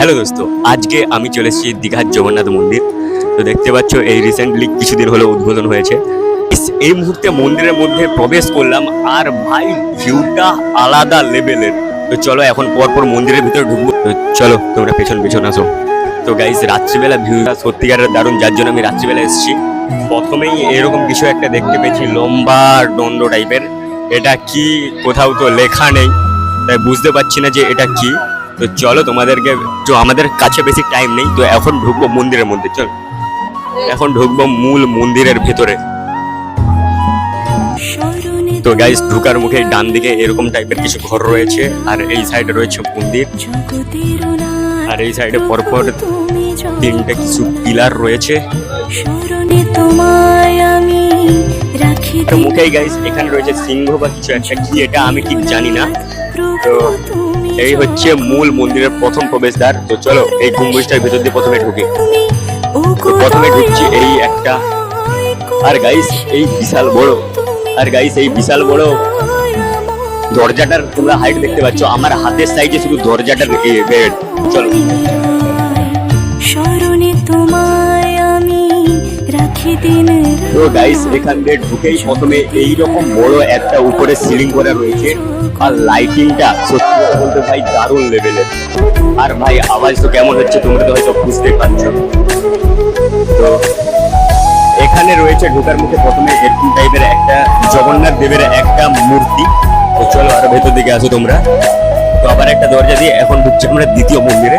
Hello দোস্ত, আজকে আমি চলে এসেছি দীঘার জগন্নাথ মন্দির। তো দেখতে পাচ্ছ এই রিসেন্টলি কিছুদিন হলো উদ্বোধন হয়েছে। এই মুহূর্তে মন্দিরের মধ্যে প্রবেশ করলাম, আর ভাই ভিউটা আলাদা লেভেলের। তো চলো এখন পরপর মন্দিরের ভিতরে ঢুকবো। তো চলো তোমরা পেছন পেছন আসো। তো গাইস, রাত্রিবেলা ভিউটা সত্যিকারের দারুণ, যার জন্য আমি রাত্রিবেলা এসেছি। প্রথমেই এরকম কিছু একটা দেখতে পেয়েছি, লম্বা দণ্ড টাইপের। এটা কি কোথাও তো লেখা নেই, তাই বুঝতে পারছি না যে এটা কি। তো চলো তোমাদেরকে, তো আমাদের কাছে বেশি টাইম নেই, তো এখন ঢুকবো মন্দিরের মধ্যে। চল এখন ঢুকবো মূল মন্দিরের ভেতরে। তো গাইস, ঢুকার মুখে ডান দিকে এরকম টাইপের কিছু ঘর রয়েছে, আর এই সাইডে রয়েছে মন্দির, আর এই সাইডে পরপর তিনটে কিছু পিলার রয়েছে। মুখেই গাইস এখানে রয়েছে সিংহ বা কিছু একটা, কি এটা আমি ঠিক জানি না। তো এই হচ্ছে মূল মন্দিরের প্রথম প্রবেশদ্বার। তো চলো এই গম্বুজটার ভেতর দিয়ে প্রথমে ঢুকি। তো প্রথমে ঢুকছি এই একটা, আর গাইস এই বিশাল বড় দরজাটার তোমরা হাইট দেখতে পাচ্ছ, আমার হাতের সাইজে শুধু দরজাটার বেড। চলো তো গাইস, এখান দিয়ে ঢুকেই প্রথমে এইরকম বড় একটা উপরে সিলিং করা রয়েছে, আর লাইটিংটা সত্যি বলতে ভাই দারুণ লেভেলের। আর ভাই আওয়াজ তো কেমন হচ্ছে তোমরা তো হয়তো বুঝতে পারছো। তো এখানে রয়েছে ঢোকার মুখে প্রথমে এরকম টাইপের একটা জগন্নাথ দেবের একটা মূর্তি। তো চলো আরো ভেতর দিকে আসো তোমরা। তো আবার একটা দরজা দিয়ে এখন ঢুকছি আমরা দ্বিতীয় মন্দিরে।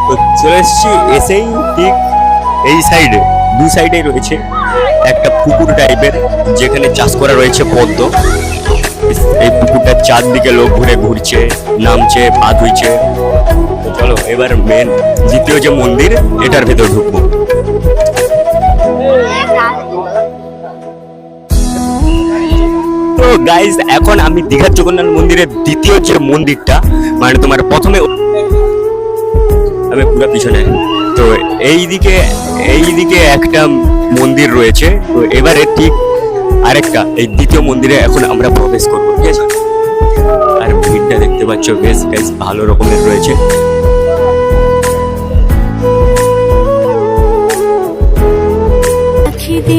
তো চলে এসছি, এসেই ঠিক এই সাইডে দু সাইডে রয়েছে একটা পুকুর টাইপের, যেখানে চাষ করা রয়েছে পদ্ম। এই পুকুরটার চারদিকে লোক ঘুরছে, নামছে, পা ধুইছে। তো চলো এবার মেন দ্বিতীয় যে মন্দির, এটার ভেতর ঢুকবো। তো গাইজ, এখন আমি দীঘার জগন্নাথ মন্দিরের দ্বিতীয় যে মন্দিরটা, মানে তোমার প্রথমে আমি পুরো পিছনে, তো এইদিকে একটা মন্দির রয়েছে। তো এবারে ঠিক আরেকটা এই দ্বিতীয় মন্দিরে এখন আমরা প্রবেশ করবো, ঠিক আছে? আর ভিড়টা দেখতে পাচ্ছ বেশ ভালো রকমের রয়েছে।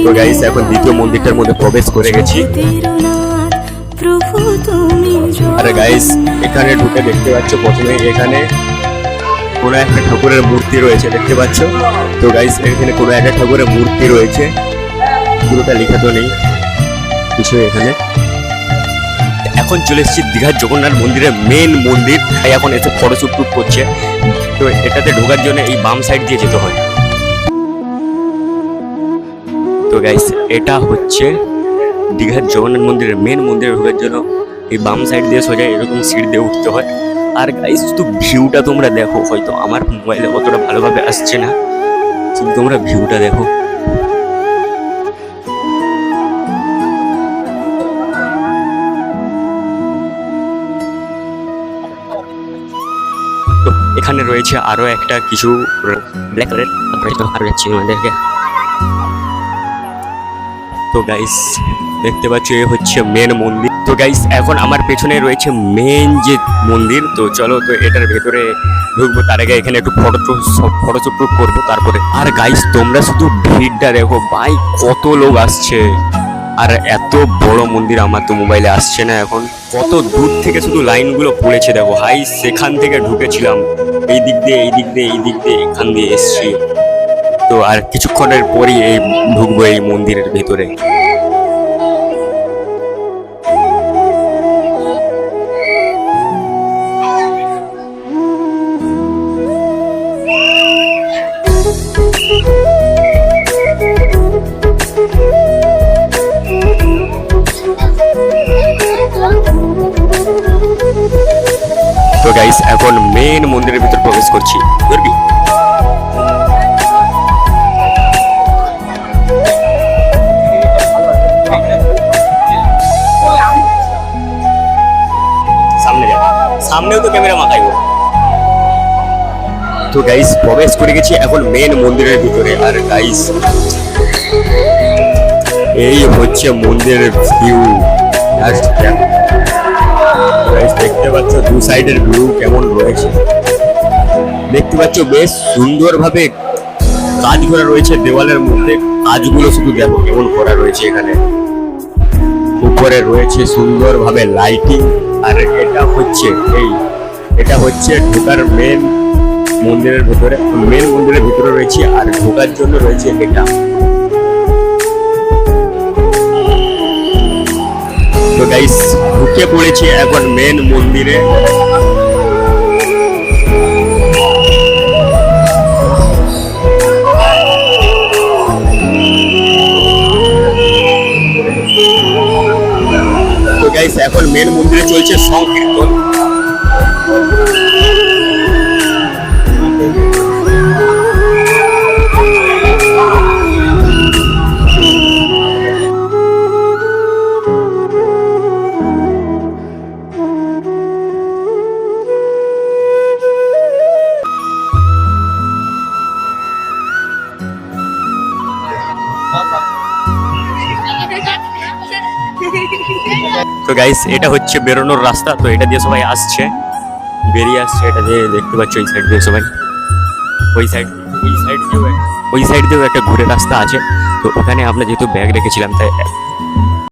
তো গাইস, এখন দ্বিতীয় মন্দিরটার মধ্যে প্রবেশ করে গেছি। আরে গাইস, এখানে ঢুকে দেখতে পাচ্ছ প্রথমে এখানে কোনো একটা ঠাকুরের মূর্তি রয়েছে, দেখতে পাচ্ছ? তো গাইস, এখানে কোনো একটা ঠাকুরের মূর্তি রয়েছে, পুরোটা লেখা তো নেই কিছু এখানে। এখন চলে এসেছি দীঘার জগন্নাথ মন্দিরের মেন মন্দির। তাই এখন এসে ফটোশুট করছে। তো এটাতে ঢোকার জন্য এই বাম সাইড দিয়ে যেতে হয়। তো গাইস, এটা হচ্ছে দীঘার জগন্নাথ মন্দিরের মেন মন্দিরে ঢোকার জন্য এই বাম সাইড দিয়ে সোজা এরকম সিঁড়ি দিয়ে উঠতে হয়। আর গাইস, শুধু ভিউটা তোমরা দেখো, হয়তো আমার মোবাইলে অতটা ভালোভাবে আসছে না, শুধু তোমরা ভিউটা দেখো। তো এখানে রয়েছে আরো একটা কিছু ব্ল্যাক কালারের, আরো যাচ্ছি আমাদেরকে। তো গাইস, দেখতে পাচ্ছ এই হচ্ছে মেন মন্দির। তো গাইস, এখন আমার পেছনে রয়েছে মেন যে মন্দির। তো চলো তো এটার ভেতরে ঢুকবো, তার আগে এখানে একটু ফটোশুট করবো তারপরে। আর গাইস, তোমরা শুধু ভিড়টা দেখো ভাই, কত লোক আসছে। আর এত বড় মন্দির আমার তো মোবাইলে আসছে না এখন। কত দূর থেকে শুধু লাইনগুলো পড়েছে দেখো ভাই। সেখান থেকে ঢুকেছিলাম, এই দিক দিয়ে এখান দিয়ে এসছি। তো আর কিছুক্ষণের পরই এই ঢুকবো এই মন্দিরের ভেতরে। তো গাইস, এখন মেন মন্দিরের ভিতর প্রবেশ করছি। করবি? সামনেও তো ক্যামেরা মাথাইবো। তো গাইস, প্রবেশ করে গেছি এখন মেন মন্দিরের ভিতরে। আর গাইস, এই হচ্ছে মন্দিরের ভিউ। Guys, দেখতে পাচ্ছ দু সাইডের ভিউ কেমন রয়েছে। দেখতে পাচ্ছ বেশ সুন্দরভাবে কাজ করা রয়েছে দেওয়ালের মধ্যে। কাজগুলো শুধু দেখো কেমন করা রয়েছে এখানে। উপরে রয়েছে সুন্দরভাবে লাইটিং। আর এটা হচ্ছে ঢোকার মেন মন্দিরের ভিতরে রয়েছে। আর ঢোকার জন্য রয়েছে এটা। তো গাইস ঢুকে পড়েছি এখন মেন মন্দিরে। তো গাইস এখন মেন মন্দিরে চলছে সংকীর্তন। তো গাইস এটা হচ্ছে বেরোনোর রাস্তা। তো এটা দিয়ে সবাই বেরিয়ে আসছে এটা দিয়ে। দেখতে পাচ্ছ এই সাইড দিয়ে সবাই, ওই সাইড দিয়েও একটা ঘুরে রাস্তা আছে। তো ওখানে আমরা যেহেতু ব্যাগ রেখেছিলাম তাই